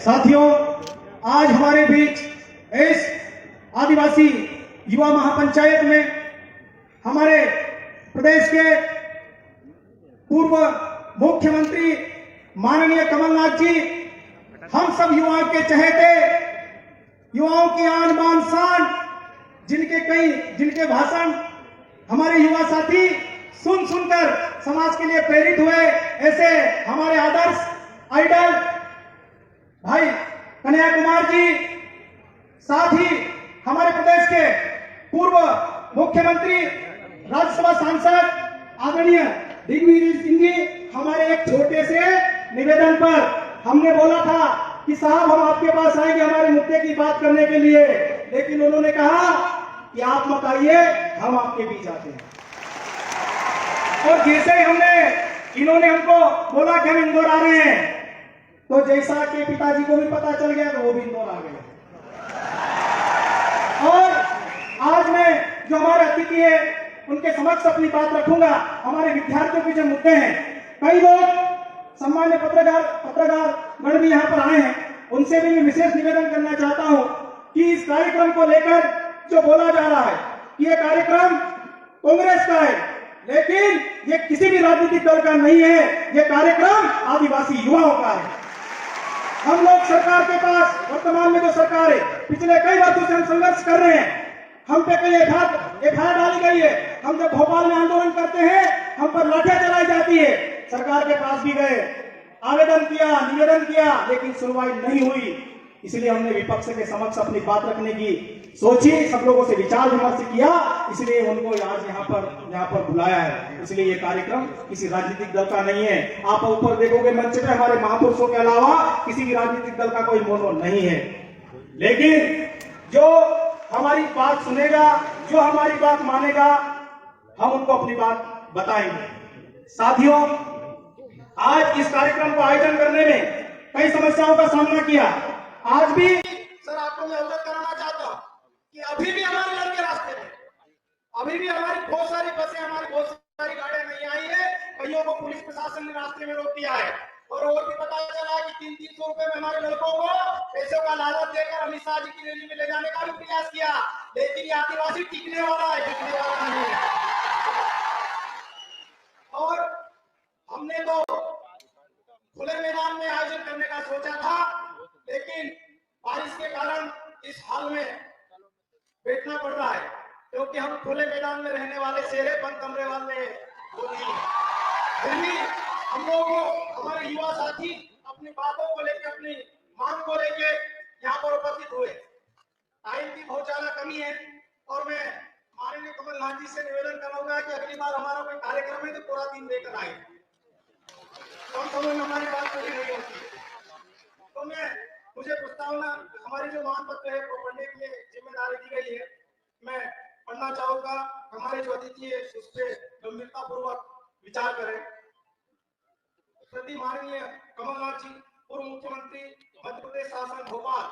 साथियों, आज हमारे बीच इस आदिवासी युवा महापंचायत में हमारे प्रदेश के पूर्व मुख्यमंत्री माननीय कमलनाथ जी, हम सब युवाओं के चहेते, युवाओं की आन बान शान, जिनके भाषण हमारे युवा साथी सुन सुनकर समाज के लिए प्रेरित हुए, ऐसे हमारे आदर्श आइडल भाई कन्हैया कुमार जी, साथ ही हमारे प्रदेश के पूर्व मुख्यमंत्री, राज्यसभा सांसद आदरणीय दिग्विजय सिंह जी, हमारे एक छोटे से निवेदन पर हमने बोला था कि साहब हम आपके पास आएंगे हमारे मुद्दे की बात करने के लिए, लेकिन उन्होंने कहा कि आप मत आइए, हम आपके बीच आते हैं। और जैसे ही इन्होंने हमको बोला कि हम इंदौर आ रहे हैं, तो जैसा कि पिताजी को भी पता चल गया तो वो भी इंदौर आ गए। और आज मैं जो हमारे अतिथि है उनके समक्ष अपनी बात रखूंगा। हमारे विद्यार्थियों के जो मुद्दे हैं, कई लोग सम्मान्य पत्रकार गण भी यहाँ पर आए हैं, उनसे भी मैं विशेष निवेदन करना चाहता हूँ कि इस कार्यक्रम को लेकर जो बोला जा रहा है कि ये कार्यक्रम कांग्रेस का है, लेकिन ये किसी भी राजनीतिक दल का नहीं है, ये कार्यक्रम आदिवासी युवाओं का है। हम लोग सरकार के पास, वर्तमान में जो सरकार है, पिछले कई वर्षों से हम संघर्ष कर रहे हैं, हम पे कई एफआईआर डाली गई है, हम जब भोपाल में आंदोलन करते हैं हम पर लाठियां चलाई जाती है, सरकार के पास भी गए, आवेदन किया, निवेदन किया, लेकिन सुनवाई नहीं हुई। इसलिए हमने विपक्ष के समक्ष अपनी बात रखने की सोची, सब लोगों से विचार विमर्श किया, इसलिए उनको आज यहाँ पर बुलाया है। इसलिए ये कार्यक्रम किसी राजनीतिक दल का नहीं है। आप ऊपर देखोगे मंच पे हमारे महापुरुषों के अलावा किसी भी राजनीतिक दल का कोई मोनो नहीं है, लेकिन जो हमारी बात सुनेगा, जो हमारी बात मानेगा, हम उनको अपनी बात बताएंगे। साथियों, आज इस कार्यक्रम को आयोजन करने में कई समस्याओं का सामना किया। आज भी सर आपको मैं अवगत कराना चाहता हूं कि अभी भी हमारे लड़के रास्ते में, अभी भी हमारी बहुत सारी बसें, हमारी बहुत सारी गाड़ियां नहीं आई है, कईयों को पुलिस प्रशासन ने रास्ते में रोक दिया है। और भी पता चला कि 300-300 रुपए में हमारे लड़कों को पैसों का लालच देकर अमित शाह जी की रैली में ले जाने का भी प्रयास किया, लेकिन ये आदिवासी टिकने वाला है, टिकने वाला नहीं है। और हमने तो खुले मैदान में आयोजन करने का सोचा था, लेकिन बारिश के कारण इस हाल में बैठना पड़ रहा है, क्योंकि हम खुले मैदान में रहने वाले शेर है, बंद कमरे वाले फिर भी हम लोग हमारे युवा साथी अपनी बातों को लेकर, अपनी मांग को लेकर यहाँ पर उपस्थित हुए। टाइम की बहुत ज्यादा कमी है और मैं माननीय कमलनाथ जी से निवेदन करूंगा कि अगली बार हमारा कोई कार्यक्रम है तो पूरा दिन लेकर आए, कम समय में हमारी बात पूरी नहीं होती। तो मुझे प्रस्तावना, हमारी जो मांग पत्र है वो पढ़ने के लिए जिम्मेदारी दी गई है, मैं पढ़ना चाहूंगा। हमारे जो अतिथि है उस पर गंभीरता पूर्वक विचार करें। प्रति माननीय कमलनाथ जी, पूर्व मुख्यमंत्री, मध्य प्रदेश शासन भोपाल,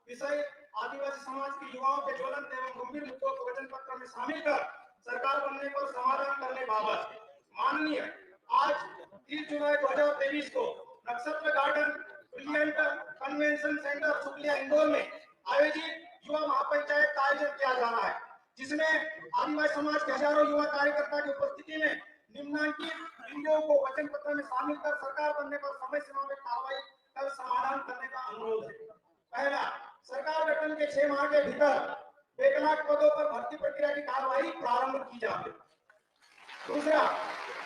विषय आदिवासी समाज के युवाओं के ज्वलंत एवं गंभीर मुद्दों को वचन पत्र में शामिल कर सरकार बनने पर समाधान करने बाबत माननीय आज 30 जुलाई 2023 को नक्षत्र garden brilliant convention centre Sukliya Indore में आयोजित युवा महापंचायत का आयोजन किया जा रहा है, जिसमें आदिवासी समाज के हजारों युवा कार्यकर्ता की उपस्थिति में निम्नांकित बिंदुओं को वचन पत्र में शामिल कर सरकार बनने पर समय सीमा में कार्रवाई कर समाधान करने का अनुरोध है। पहला, सरकार गठन के 6 माह के भीतर बेकलाक पदों पर भर्ती प्रक्रिया की कार्रवाई प्रारंभ की जाए। दूसरा,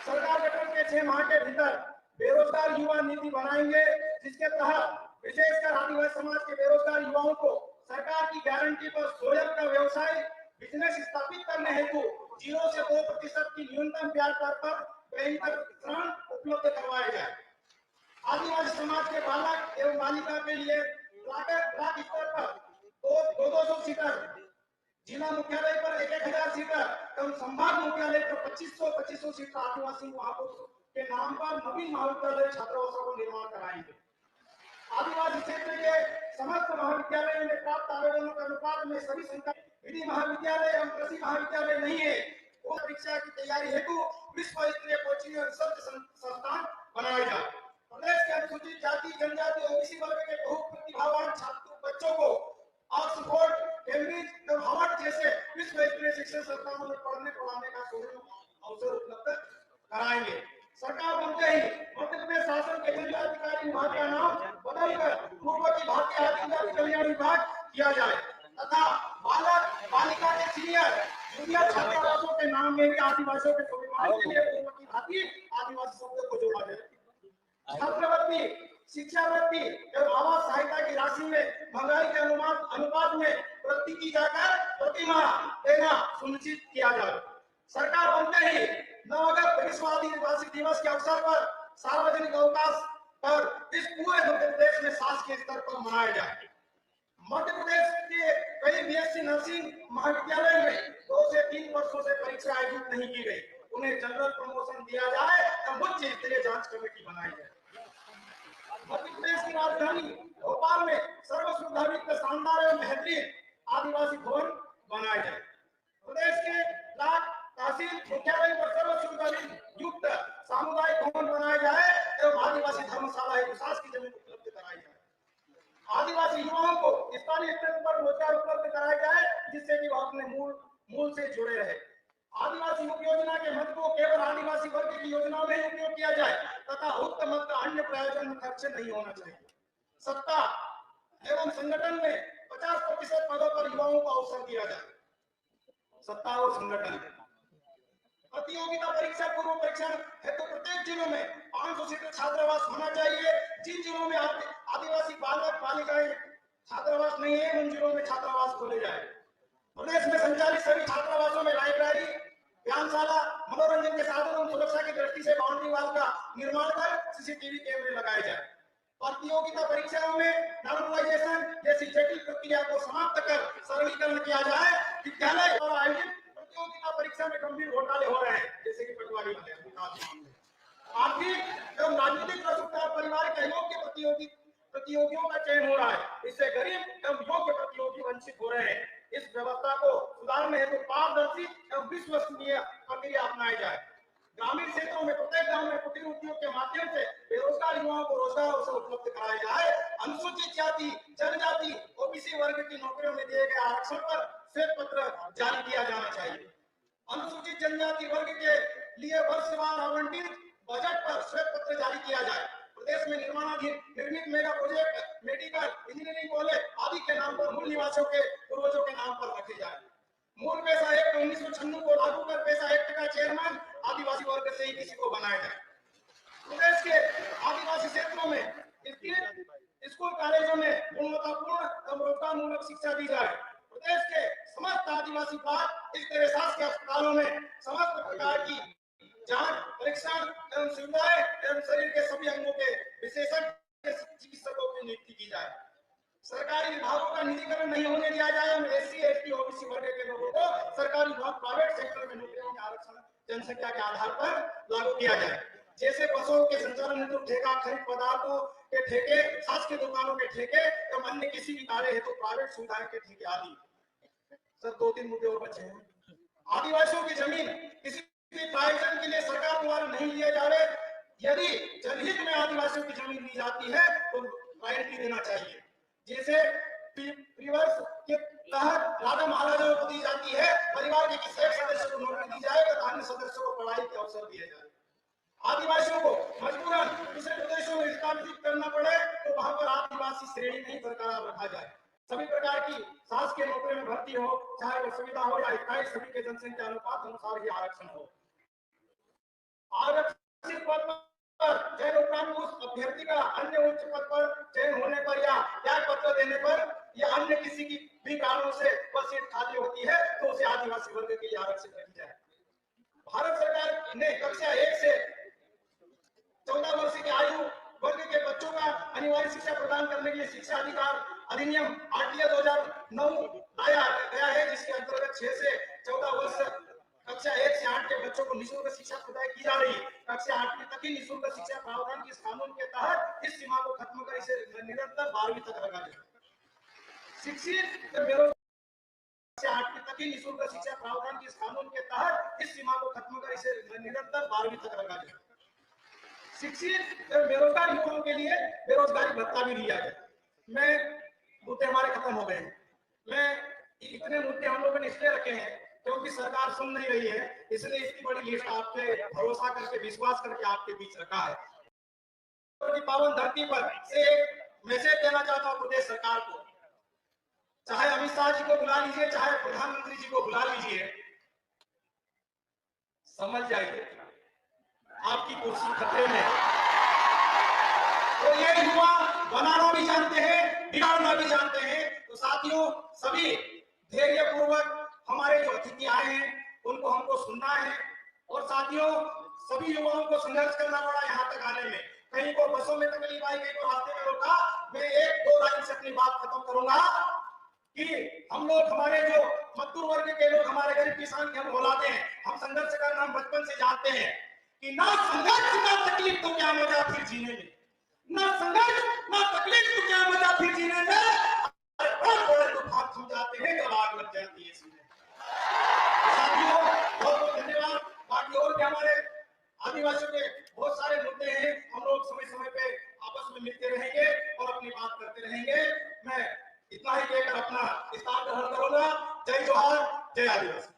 सरकार गठन के 6 माह के भीतर बेरोजगार युवा नीति बनाएंगे, जिसके तहत विशेषकर आदिवासी समाज के बेरोजगार युवाओं को सरकार की गारंटी पर स्वयं का व्यवसाय बिजनेस स्थापित करने हेतु 0 से 2% की न्यूनतम ब्याज दर पर बैंक ऋण उपलब्ध करवाया जाए। आदिवासी समाज के बालक एवं बालिका के लिए ब्लॉक स्तर पर 200 सीटर, जिला मुख्यालय पर 1000 सीटर एवं संभाग मुख्यालय पर 2500 सीटर आदिवासी महापुरुषों के नाम पर नवीन महाविद्यालय छात्रावासों को निर्माण कराएंगे। आदिवासी क्षेत्र के समस्त महाविद्यालयों में प्राप्त आवेदनों के अनुपात में सभी संकाय विधि महाविद्यालय एवं कृषि महाविद्यालय नहीं है, वो परीक्षा की तैयारी हेतु विश्व स्तरीय कोचिंग और रिसर्च संस्थान बनाया जाए। प्रदेश के अनुसूचित जाति जनजाति ओबीसी वर्ग के बहु शिक्षण संस्थानों में पढ़ने पढ़ाने का अवसर उपलब्ध कराएंगे। सरकार बनते ही मध्य प्रदेश शासन के जनजातिकारी विभाग का नाम बदलकर पूर्व की भारतीय आदिवासी कल्याण विभाग किया जाए तथा बालक बालिका के सीनियर जूनियर छात्रावासों के नाम में भी आदिवासियों के स्वाभिमान के लिए पूर्व की भांति आदिवासी शब्द को जोड़ा जाए। छात्रवृत्ति, शिक्षावृत्ति एवं आवास सहायता की राशि में महंगाई के अनुपात में वृद्धि की जाकर प्रतिमाह देना सुनिश्चित किया जाए। सरकार बनते ही 9 अगस्त विश्व आदिवासी दिवस के अवसर पर सार्वजनिक अवकाश पर इस पूरे मध्य प्रदेश में शासकीय स्तर पर मनाया जाए। मध्य प्रदेश के कई बीएससी नर्सिंग महाविद्यालय में 2 से 3 वर्षों से परीक्षा आयोजित नहीं की गई, उन्हें जनरल प्रमोशन दिया जाए तब उच्च स्तरीय जांच कमेटी बनाई जाए। मध्य प्रदेश की राजधानी भोपाल में सर्व सुविधायुक्त शानदार एवं बेहतरीन आदिवासी भवन बनाया जाए। प्रदेश के लाख तहसील मुख्यालय पर सर्व सुविधायुक्त सामुदायिक भवन बनाया जाए एवं आदिवासी धर्मशाला एक विकास की जमीन उपलब्ध कराई जाए। आदिवासी युवाओं को स्थानीय स्तर पर रोजगार उपलब्ध कराया जाए जिससे कि वह अपने मूल से जुड़े रहे। आदिवासी मुख्य योजना के मत को केवल आदिवासी वर्ग की योजनाओं में उपयोग किया जाए तथा उक्त मत का अन्य प्रयोजन में खर्च नहीं होना चाहिए। सत्ता एवं संगठन में 50% पदों पर युवाओं को अवसर दिया जाए। सत्ता और संगठन प्रतियोगिता परीक्षा पूर्व परीक्षण हेतु प्रत्येक जिलों में 500 सीटें छात्रावास होना चाहिए। जिन जिलों में आदिवासी बालक बालिकाएं छात्रावास नहीं है उन जिलों में छात्रावास खोले जाए। प्रदेश में संचालित सभी छात्रावासों में लाइब्रेरी, व्यायामशाला, मनोरंजन के साधनों और सुरक्षा की दृष्टि से बाउंड्री वाल का निर्माण कर सीसीटीवी कैमरे लगाए जाए। प्रतियोगिता परीक्षाओं में नॉर्मलाइजेशन जैसी जटिल प्रक्रिया को समाप्त कर सरलीकरण किया जाए। विद्यालय और आयोजित प्रतियोगिता परीक्षा में गंभीर घोटाले हो रहे हैं जैसे कि पटवारी वाले। आर्थिक एवं राजनीतिक प्रस्तुता परिवार के योग्य प्रतियोगियों का चयन हो रहा है, इससे गरीब एवं योग्य प्रतियोगी वंचित हो रहे हैं। इस व्यवस्था को सुधारने हेतु पारदर्शी एवं विश्वसनीय प्रक्रिया अपनाई जाए। ग्रामीण क्षेत्रों में प्रत्येक गांव में कुटीर उद्योग के माध्यम से बेरोजगार युवाओं को रोजगार अवसर उपलब्ध कराया जाए। अनुसूचित जाति, जनजाति, ओबीसी वर्ग की नौकरियों में दिए गए आरक्षण पर श्वेत पत्र जारी किया जाना चाहिए। अनुसूचित जनजाति वर्ग के लिए वर्षवार आवंटित बजट पर श्वेत पत्र जारी किया जाए। प्रदेश में निर्माणाधीन निर्मित mega project, medical, engineering college आदि के नाम पर मूल निवासियों के पूर्वजों के नाम पर रखे जाए। मूल पेशा एक्ट 1996 को लागू कर पेशा एक्ट का चेयरमैन आदिवासी वर्ग से ही किसी को बनाया जाए। प्रदेश के आदिवासी क्षेत्रों में स्थित स्कूल कॉलेजों में गुणवत्तापूर्ण एवं रोजगारमूलक शिक्षा दी जाए। प्रदेश के समस्त आदिवासी प्रांत स्थित शासकीय अस्पतालों में समस्त प्रकार की जांच, परीक्षण एवं सुविधाएं एवं शरीर के सभी अंगों के विशेषज्ञ चिकित्सकों की नियुक्ति की जाए। सरकारी विभागों का निजीकरण नहीं होने दिया जाए। एससी, एसटी, ओबीसी वर्ग के लोगों को सरकारी विभाग प्राइवेट सेक्टर में नौकरियों के आरक्षण जनसंख्या के आधार पर लागू किया जाए। जैसे बसों के संचालन हेतु ठेका, खरीद पदार्थों के ठेके, शासकीय दुकानों के ठेके एवं अन्य किसी भी कार्य हेतु प्राइवेट सुविधाएं के ठेके आदि। सर 2-3 मुद्दे और बचे हैं। आदिवासियों की जमीन किसी प्रयोजन के लिए सरकार द्वारा नहीं लिया जाए। यदि जनहित में आदिवासियों की जमीन ली जाती है तो रॉयल्टी देना चाहिए। जैसे रिवर्स के तहत राजा महाराजाओं को दी जाती है, परिवार के किसी एक सदस्य को नौकरी दी जाए तो अन्य सदस्यों को पढ़ाई के अवसर दिए जाए। आदिवासियों को मजबूरन दूसरे प्रदेशों में स्थानांतरित करना पड़े तो वहां पर आदिवासी श्रेणी नहीं बरकरार रखा जाए। सभी प्रकार की शासकीय नौकरी में भर्ती हो, चाहे वो सुविधा हो या इकाई, सभी के जनसंख्या अनुपात अनुसार ही आरक्षण हो। आरक्षित पद पर चयन उपरांत उस अभ्यर्थी का अन्य उच्च पद पर चयन होने पर या त्याग पत्र देने पर या अन्य किसी की भी कारणों से वह सीट खाली होती है तो उसे आदिवासी वर्ग के लिए आरक्षित रखी जाए। भारत सरकार ने कक्षा 1 से 14 वर्ष की आयु वर्ग के बच्चों का अनिवार्य शिक्षा प्रदान करने के लिए शिक्षा अधिकार अधिनियम आरटीआई 2009 लाया गया है, जिसके अंतर्गत 6 से 14 वर्ष कक्षा 1 से 8 के बच्चों को निःशुल्क शिक्षा प्रदान की जा रही है। कक्षा 8 तक ही निःशुल्क शिक्षा प्रावधान के कानून के तहत इस सीमा को खत्म कर इसे निरंतर 12वीं तक रखा जाए। शिक्षित बेरोजगार कक्षा 8 तक ही निःशुल्क शिक्षा प्रावधान के कानून के तहत इस सीमा को खत्म कर इसे निरंतर 12वीं तक रखा जाए। शिक्षित बेरोजगार युवाओं के लिए बेरोजगारी भत्ता भी दिया जाए। मैं मुद्दे हमारे खत्म हो गए हैं। मैं इतने मुद्दे हम लोगों ने इसलिए रखे हैं क्योंकि सरकार सुन नहीं रही है, इसलिए इतनी बड़ी लिस्ट आपके भरोसा करके, विश्वास करके आपके बीच रखा है। तो पावन धरती पर से एक मैसेज देना चाहता हूं प्रदेश सरकार को, चाहे अमित शाह जी को बुला लीजिए, चाहे प्रधानमंत्री जी को बुला लीजिए, समझ जाइए आपकी कुर्सी खतरे में। तो ये युवा बनाना भी जानते हैं, बिगाड़ना भी जानते हैं। तो साथियों, सभी धैर्य पूर्वक हमारे जो अतिथि आए हैं उनको हमको सुनना है। और साथियों, सभी युवाओं को संघर्ष करना पड़ा यहाँ तक आने में। कहीं को बसों में तकलीफ आई, कहीं को रास्ते में रोका। मैं एक दो लाइन से अपनी बात खत्म करूंगा कि हम लोग, हमारे जो मजदूर वर्ग के लोग, हमारे गरीब किसान के हम औलादे हैं, हम संघर्ष करना हम बचपन से जानते हैं कि ना संघर्ष ना तकलीफ तो क्या मजा फिर जीने में, ना संघर्ष ना तकलीफ तो क्या मजा फिर जीने में। बड़े तूफान थम जाते हैं जब आग लग जाती है सीने। साथियों, बहुत बहुत धन्यवाद। बाकी और भी हमारे आदिवासियों के बहुत सारे मुद्दे हैं, हम लोग समय समय पे आपस में मिलते रहेंगे और अपनी बात करते रहेंगे। मैं इतना ही कहकर अपना विस्तार ग्रहण करूंगा। जय जोहार, जय आदिवासी।